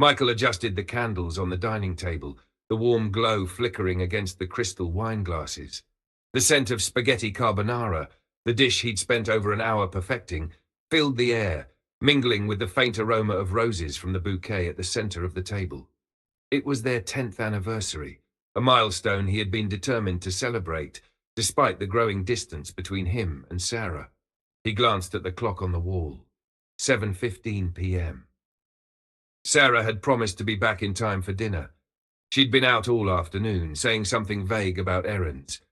Michael adjusted the candles on the dining table, the warm glow flickering against the crystal wine glasses. The scent of spaghetti carbonara, the dish he'd spent over an hour perfecting, filled the air, mingling with the faint aroma of roses from the bouquet at the center of the table. It was their 10th anniversary, a milestone he had been determined to celebrate, despite the growing distance between him and Sarah. He glanced at the clock on the wall. 7:15 p.m. Sarah had promised to be back in time for dinner. She'd been out all afternoon, saying something vague about errands.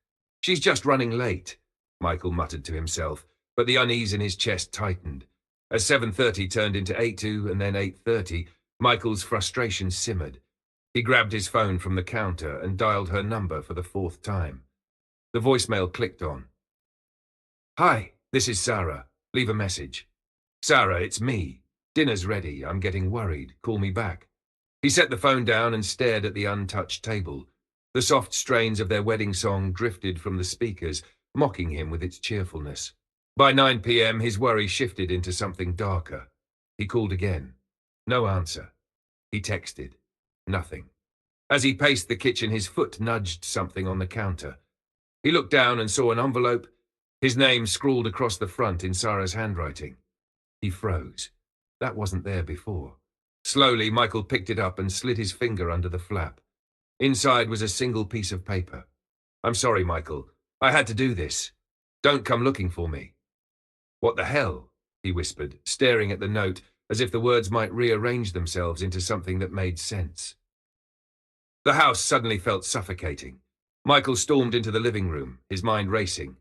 "She's just running late," Michael muttered to himself, but the unease in his chest tightened. As 7:30 turned into 8:02 and then 8:30, Michael's frustration simmered. He grabbed his phone from the counter and dialed her number for the 4th time. The voicemail clicked on. "Hi, this is Sarah. Leave a message." "Sarah, it's me. Dinner's ready. I'm getting worried. Call me back." He set the phone down and stared at the untouched table. The soft strains of their wedding song drifted from the speakers, mocking him with its cheerfulness. By 9 p.m., his worry shifted into something darker. He called again. No answer. He texted. Nothing. As he paced the kitchen, his foot nudged something on the counter. He looked down and saw an envelope, his name scrawled across the front in Sarah's handwriting. He froze. That wasn't there before. Slowly, Michael picked it up and slid his finger under the flap. Inside was a single piece of paper. "I'm sorry, Michael. I had to do this. Don't come looking for me." "What the hell?" he whispered, staring at the note as if the words might rearrange themselves into something that made sense. The house suddenly felt suffocating. Michael stormed into the living room, his mind racing.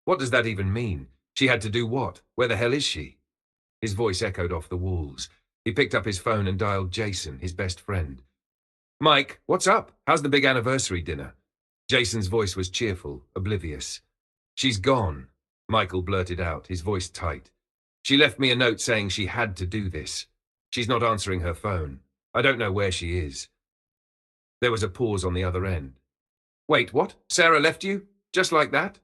What does that even mean? She had to do what? Where the hell is she? His voice echoed off the walls. He picked up his phone and dialed Jason, his best friend. "Mike, what's up? How's the big anniversary dinner?" Jason's voice was cheerful, oblivious. "She's gone," Michael blurted out, his voice tight. "She left me a note saying she had to do this. She's not answering her phone. I don't know where she is." There was a pause on the other end. "Wait, what? Sarah left you? Just like that?"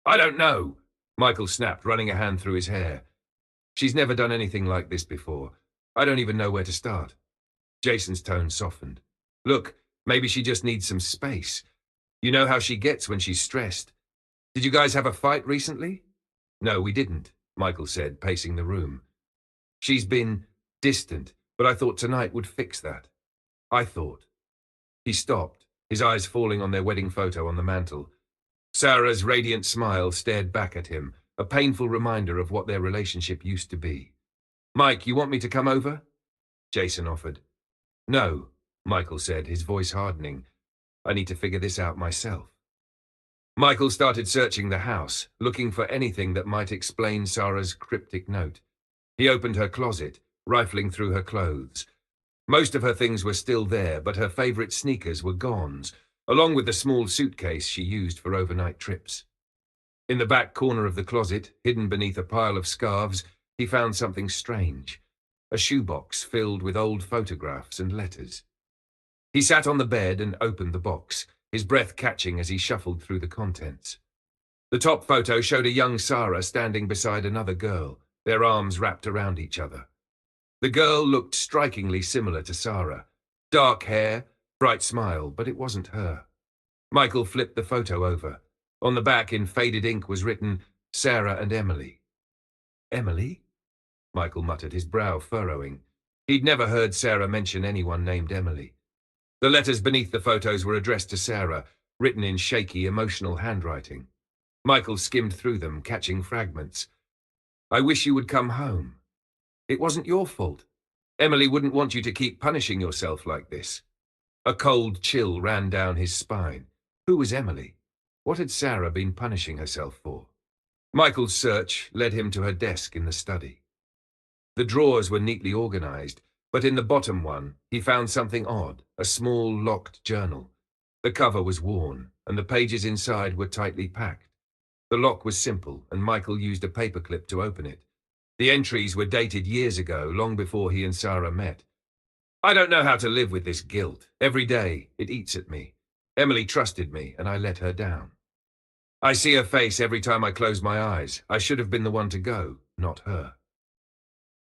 "I don't know," Michael snapped, running a hand through his hair. "She's never done anything like this before. I don't even know where to start." Jason's tone softened. "Look, maybe she just needs some space. You know how she gets when she's stressed. Did you guys have a fight recently?" "No, we didn't," Michael said, pacing the room. "She's been distant, but I thought tonight would fix that. I thought." He stopped, his eyes falling on their wedding photo on the mantel. Sarah's radiant smile stared back at him, a painful reminder of what their relationship used to be. "Mike, you want me to come over?" Jason offered. "No," Michael said, his voice hardening. "I need to figure this out myself." Michael started searching the house, looking for anything that might explain Sarah's cryptic note. He opened her closet, rifling through her clothes. Most of her things were still there, but her favorite sneakers were gone, along with the small suitcase she used for overnight trips. In the back corner of the closet, hidden beneath a pile of scarves, he found something strange. A shoebox filled with old photographs and letters. He sat on the bed and opened the box, his breath catching as he shuffled through the contents. The top photo showed a young Sarah standing beside another girl, their arms wrapped around each other. The girl looked strikingly similar to Sarah. Dark hair, bright smile, but it wasn't her. Michael flipped the photo over. On the back in faded ink was written, "Sarah and Emily." "Emily?" Michael muttered, his brow furrowing. He'd never heard Sarah mention anyone named Emily. The letters beneath the photos were addressed to Sarah, written in shaky, emotional handwriting. Michael skimmed through them, catching fragments. "I wish you would come home. It wasn't your fault. Emily wouldn't want you to keep punishing yourself like this." A cold chill ran down his spine. Who was Emily? What had Sarah been punishing herself for? Michael's search led him to her desk in the study. The drawers were neatly organized, but in the bottom one, he found something odd, a small, locked journal. The cover was worn, and the pages inside were tightly packed. The lock was simple, and Michael used a paperclip to open it. The entries were dated years ago, long before he and Sarah met. "I don't know how to live with this guilt. Every day, it eats at me. Emily trusted me, and I let her down. I see her face every time I close my eyes. I should have been the one to go, not her."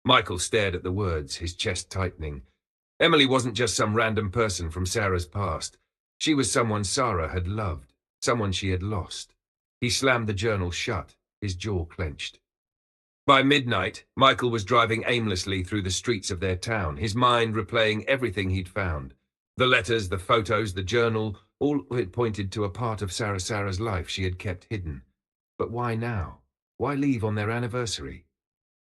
Michael stared at the words, his chest tightening. Emily wasn't just some random person from Sarah's past. She was someone Sarah had loved, someone she had lost. He slammed the journal shut, his jaw clenched. By midnight, Michael was driving aimlessly through the streets of their town, his mind replaying everything he'd found. The letters, the photos, the journal, all of it pointed to a part of Sarah's life she had kept hidden. But why now? Why leave on their anniversary?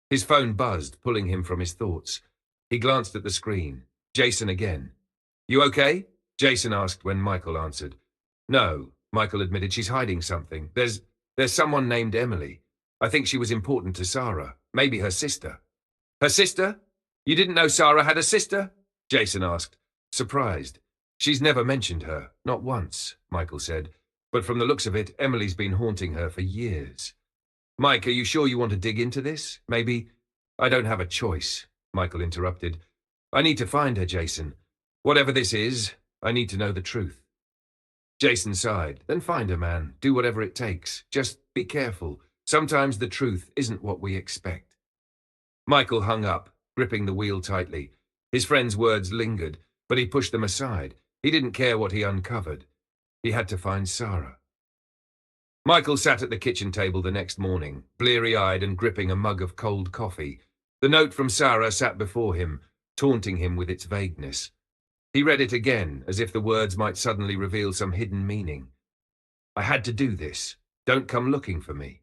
His phone buzzed, pulling him from his thoughts. He glanced at the screen. Jason again. "You okay?" Jason asked when Michael answered. "No," Michael admitted. "She's hiding something. There's someone named Emily. I think she was important to Sarah. Maybe her sister." "Her sister? You didn't know Sarah had a sister?" Jason asked, surprised. "She's never mentioned her. Not once," Michael said. "But from the looks of it, Emily's been haunting her for years." "Mike, are you sure you want to dig into this? Maybe—" "I don't have a choice," Michael interrupted. "I need to find her, Jason. Whatever this is, I need to know the truth." Jason sighed. "Then find her, man. Do whatever it takes. Just be careful. Sometimes the truth isn't what we expect." Michael hung up, gripping the wheel tightly. His friend's words lingered, but he pushed them aside. He didn't care what he uncovered. He had to find Sarah. Michael sat at the kitchen table the next morning, bleary-eyed and gripping a mug of cold coffee. The note from Sarah sat before him, taunting him with its vagueness. He read it again, as if the words might suddenly reveal some hidden meaning. "I had to do this. Don't come looking for me."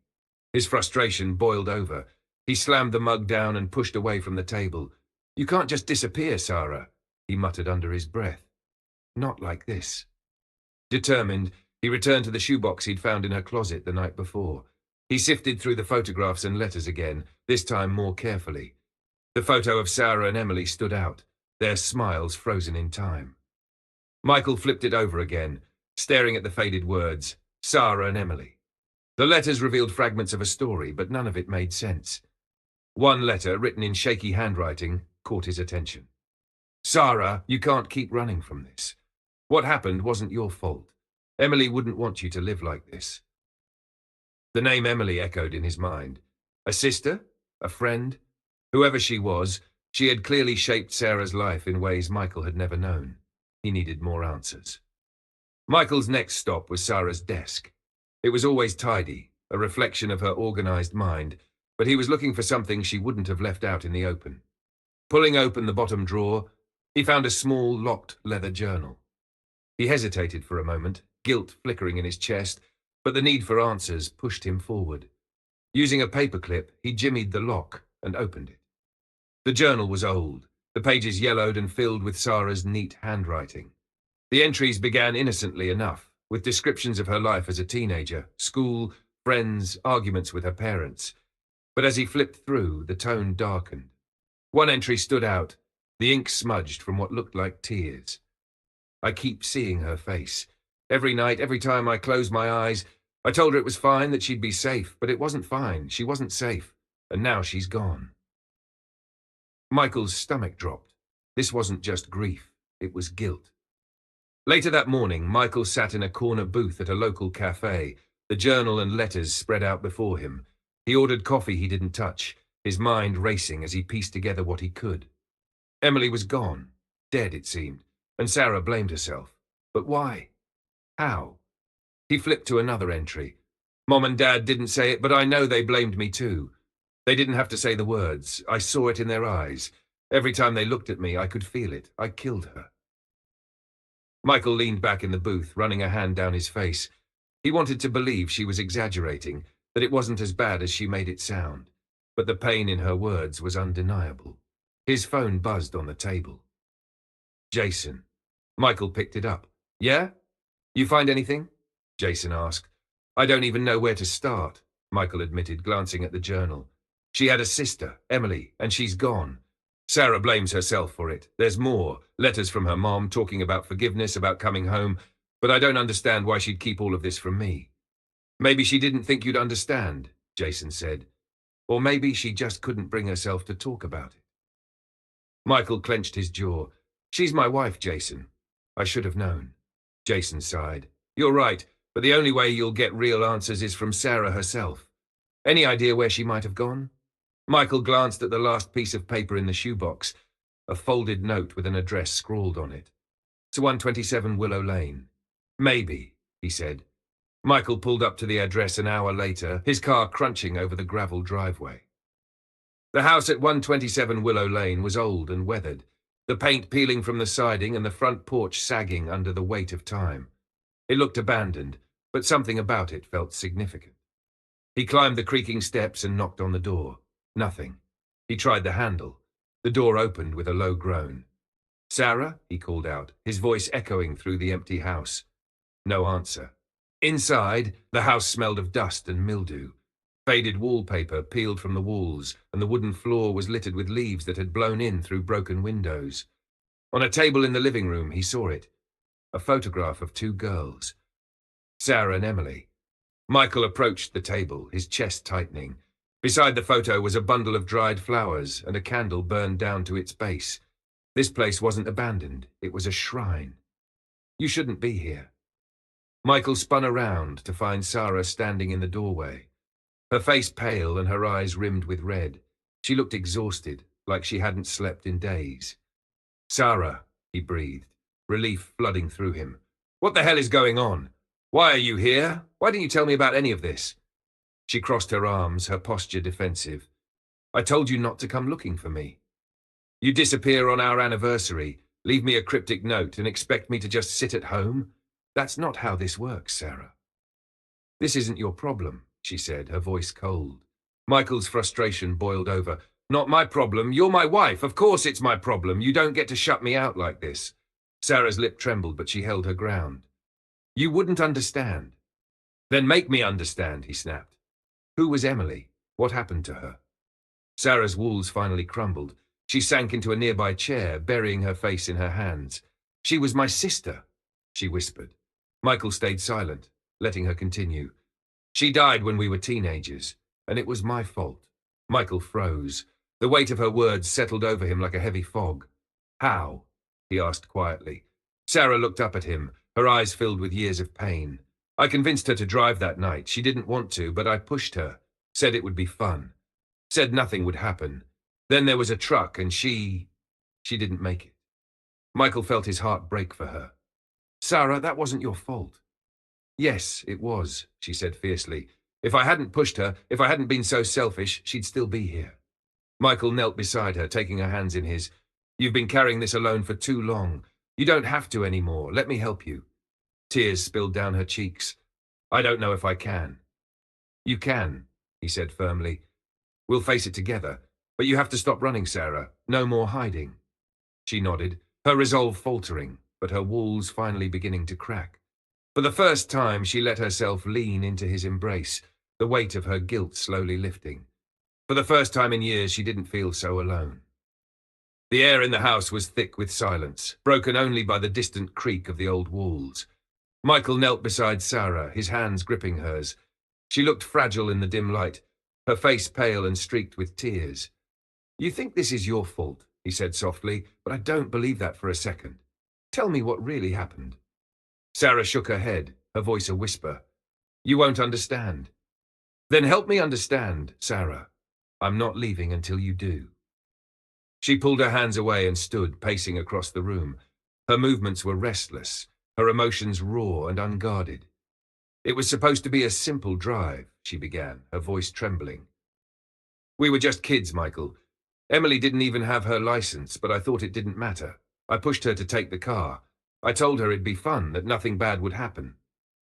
His frustration boiled over. He slammed the mug down and pushed away from the table. "You can't just disappear, Sarah," he muttered under his breath. "Not like this." Determined, he returned to the shoebox he'd found in her closet the night before. He sifted through the photographs and letters again, this time more carefully. The photo of Sarah and Emily stood out, their smiles frozen in time. Michael flipped it over again, staring at the faded words, Sarah and Emily. The letters revealed fragments of a story, but none of it made sense. One letter, written in shaky handwriting, caught his attention. "Sarah, you can't keep running from this. What happened wasn't your fault. Emily wouldn't want you to live like this." The name Emily echoed in his mind. A sister? A friend? Whoever she was, she had clearly shaped Sarah's life in ways Michael had never known. He needed more answers. Michael's next stop was Sarah's desk. It was always tidy, a reflection of her organized mind, but he was looking for something she wouldn't have left out in the open. Pulling open the bottom drawer, he found a small, locked leather journal. He hesitated for a moment, guilt flickering in his chest, but the need for answers pushed him forward. Using a paperclip, he jimmied the lock and opened it. The journal was old, the pages yellowed and filled with Sarah's neat handwriting. The entries began innocently enough, with descriptions of her life as a teenager, school, friends, arguments with her parents. But as he flipped through, the tone darkened. One entry stood out, the ink smudged from what looked like tears. "I keep seeing her face. Every night, every time I close my eyes, I told her it was fine, that she'd be safe, but it wasn't fine, she wasn't safe, and now she's gone." Michael's stomach dropped. This wasn't just grief, it was guilt. Later that morning, Michael sat in a corner booth at a local cafe, the journal and letters spread out before him. He ordered coffee he didn't touch, his mind racing as he pieced together what he could. Emily was gone, dead it seemed, and Sarah blamed herself. But why? How? He flipped to another entry. "Mom and Dad didn't say it, but I know they blamed me too. They didn't have to say the words. I saw it in their eyes. Every time they looked at me, I could feel it. I killed her." Michael leaned back in the booth, running a hand down his face. He wanted to believe she was exaggerating, that it wasn't as bad as she made it sound. But the pain in her words was undeniable. His phone buzzed on the table. Jason. Michael picked it up. "Yeah? You find anything?" Jason asked. "I don't even know where to start," Michael admitted, glancing at the journal. "She had a sister, Emily, and she's gone. Sarah blames herself for it. There's more. Letters from her mom talking about forgiveness, about coming home, but I don't understand why she'd keep all of this from me." "Maybe she didn't think you'd understand," Jason said. "Or maybe she just couldn't bring herself to talk about it." Michael clenched his jaw. "She's my wife, Jason. I should have known." Jason sighed. "You're right, but the only way you'll get real answers is from Sarah herself. Any idea where she might have gone?" Michael glanced at the last piece of paper in the shoebox. a folded note with an address scrawled on it. "To 127 Willow Lane." "Maybe," he said. Michael pulled up to the address an hour later, his car crunching over the gravel driveway. The house at 127 Willow Lane was old and weathered, the paint peeling from the siding and the front porch sagging under the weight of time. It looked abandoned, but something about it felt significant. He climbed the creaking steps and knocked on the door. Nothing. He tried the handle. The door opened with a low groan. "Sarah?" he called out, his voice echoing through the empty house. No answer. Inside, the house smelled of dust and mildew. Faded wallpaper peeled from the walls, and the wooden floor was littered with leaves that had blown in through broken windows. On a table in the living room, he saw it. A photograph of two girls. Sarah and Emily. Michael approached the table, his chest tightening. Beside the photo was a bundle of dried flowers and a candle burned down to its base. This place wasn't abandoned. It was a shrine. "You shouldn't be here." Michael spun around to find Sarah standing in the doorway. Her face pale and her eyes rimmed with red. She looked exhausted, like she hadn't slept in days. "Sarah," he breathed, relief flooding through him. "What the hell is going on? Why are you here? Why didn't you tell me about any of this?" She crossed her arms, her posture defensive. "I told you not to come looking for me. You disappear on our anniversary, leave me a cryptic note, and expect me to just sit at home? That's not how this works, Sarah." "This isn't your problem," she said, her voice cold. Michael's frustration boiled over. "Not my problem. You're my wife. Of course it's my problem. You don't get to shut me out like this." Sarah's lip trembled, but she held her ground. "You wouldn't understand." "Then make me understand," he snapped. "Who was Emily? What happened to her?" Sarah's walls finally crumbled. She sank into a nearby chair, burying her face in her hands. "She was my sister," she whispered. Michael stayed silent, letting her continue. "She died when we were teenagers, and it was my fault." Michael froze. The weight of her words settled over him like a heavy fog. "How?" he asked quietly. Sarah looked up at him, her eyes filled with years of pain. "I convinced her to drive that night. She didn't want to, but I pushed her. Said it would be fun. Said nothing would happen. Then there was a truck, and she didn't make it." Michael felt his heart break for her. "Sarah, that wasn't your fault." "Yes, it was," she said fiercely. "If I hadn't pushed her, if I hadn't been so selfish, she'd still be here." Michael knelt beside her, taking her hands in his. "You've been carrying this alone for too long. You don't have to anymore. Let me help you." Tears spilled down her cheeks. "I don't know if I can." "You can," he said firmly. "We'll face it together. But you have to stop running, Sarah. No more hiding." She nodded, her resolve faltering, but her walls finally beginning to crack. For the first time, she let herself lean into his embrace, the weight of her guilt slowly lifting. For the first time in years, she didn't feel so alone. The air in the house was thick with silence, broken only by the distant creak of the old walls. Michael knelt beside Sarah, his hands gripping hers. She looked fragile in the dim light, her face pale and streaked with tears. "You think this is your fault," he said softly, "but I don't believe that for a second. Tell me what really happened." Sarah shook her head, her voice a whisper. "You won't understand." "Then help me understand, Sarah. I'm not leaving until you do." She pulled her hands away and stood, pacing across the room. Her movements were restless, her emotions raw and unguarded. "It was supposed to be a simple drive," she began, her voice trembling. "We were just kids, Michael. Emily didn't even have her license, but I thought it didn't matter. I pushed her to take the car. I told her it'd be fun, that nothing bad would happen."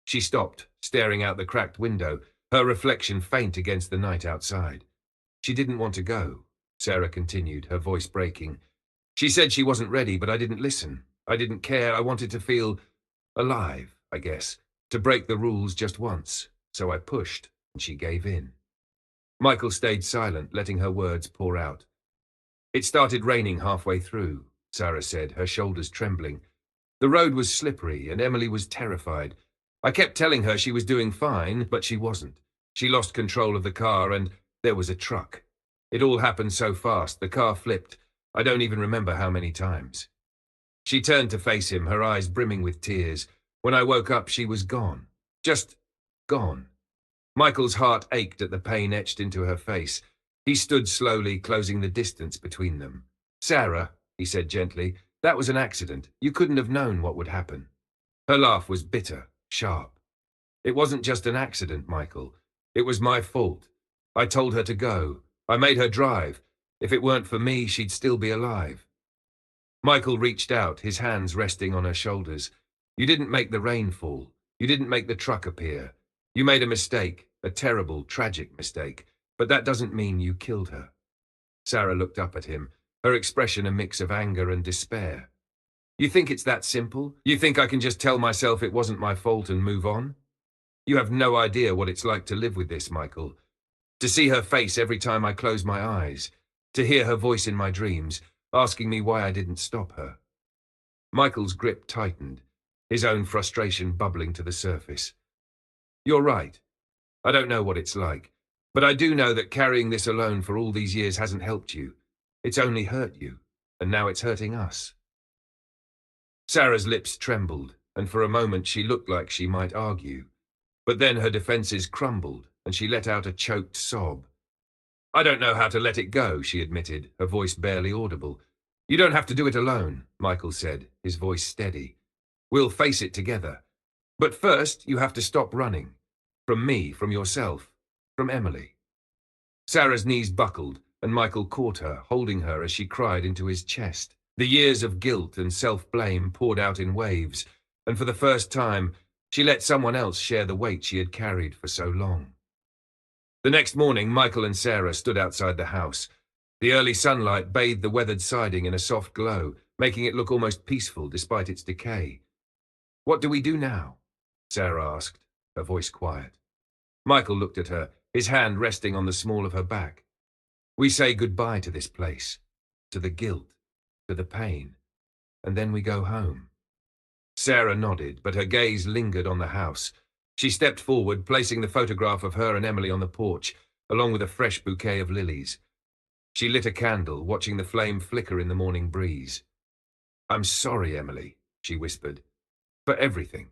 She stopped, staring out the cracked window, her reflection faint against the night outside. "She didn't want to go," Sarah continued, her voice breaking. "She said she wasn't ready, but I didn't listen. I didn't care. I wanted to feel alive, I guess, to break the rules just once. So I pushed, and she gave in." Michael stayed silent, letting her words pour out. "It started raining halfway through," Sarah said, her shoulders trembling. "The road was slippery, and Emily was terrified. I kept telling her she was doing fine, but she wasn't. She lost control of the car, and there was a truck. It all happened so fast, the car flipped. I don't even remember how many times." She turned to face him, her eyes brimming with tears. "When I woke up, she was gone. Just gone." Michael's heart ached at the pain etched into her face. He stood slowly, closing the distance between them. "Sarah," he said gently. That was an accident. You couldn't have known what would happen. Her laugh was bitter, sharp. It wasn't just an accident, Michael. It was my fault. I told her to go. I made her drive. If it weren't for me, she'd still be alive. Michael reached out, his hands resting on her shoulders. You didn't make the rain fall. You didn't make the truck appear. You made a mistake, a terrible, tragic mistake, but that doesn't mean you killed her. Sarah looked up at him, her expression a mix of anger and despair. You think it's that simple? You think I can just tell myself it wasn't my fault and move on? You have no idea what it's like to live with this, Michael. To see her face every time I close my eyes. To hear her voice in my dreams, asking me why I didn't stop her. Michael's grip tightened, his own frustration bubbling to the surface. You're right. I don't know what it's like, but I do know that carrying this alone for all these years hasn't helped you. It's only hurt you, and now it's hurting us. Sarah's lips trembled, and for a moment she looked like she might argue. But then her defenses crumbled, and she let out a choked sob. I don't know how to let it go, she admitted, her voice barely audible. You don't have to do it alone, Michael said, his voice steady. We'll face it together. But first, you have to stop running. From me, from yourself, from Emily. Sarah's knees buckled, and Michael caught her, holding her as she cried into his chest. The years of guilt and self-blame poured out in waves, and for the first time, she let someone else share the weight she had carried for so long. The next morning, Michael and Sarah stood outside the house. The early sunlight bathed the weathered siding in a soft glow, making it look almost peaceful despite its decay. What do we do now? Sarah asked, her voice quiet. Michael looked at her, his hand resting on the small of her back. We say goodbye to this place, to the guilt, to the pain, and then we go home. Sarah nodded, but her gaze lingered on the house. She stepped forward, placing the photograph of her and Emily on the porch, along with a fresh bouquet of lilies. She lit a candle, watching the flame flicker in the morning breeze. I'm sorry, Emily, she whispered, for everything.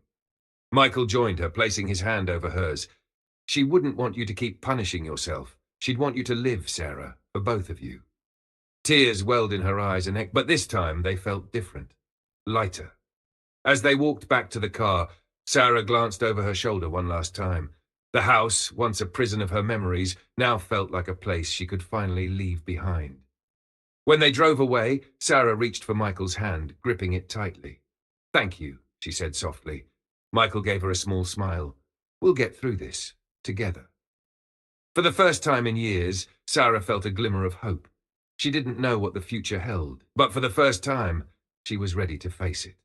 Michael joined her, placing his hand over hers. She wouldn't want you to keep punishing yourself. She'd want you to live, Sarah, for both of you. Tears welled in her eyes, but this time they felt different, lighter. As they walked back to the car, Sarah glanced over her shoulder one last time. The house, once a prison of her memories, now felt like a place she could finally leave behind. When they drove away, Sarah reached for Michael's hand, gripping it tightly. Thank you, she said softly. Michael gave her a small smile. We'll get through this, together. For the first time in years, Sarah felt a glimmer of hope. She didn't know what the future held, but for the first time, she was ready to face it.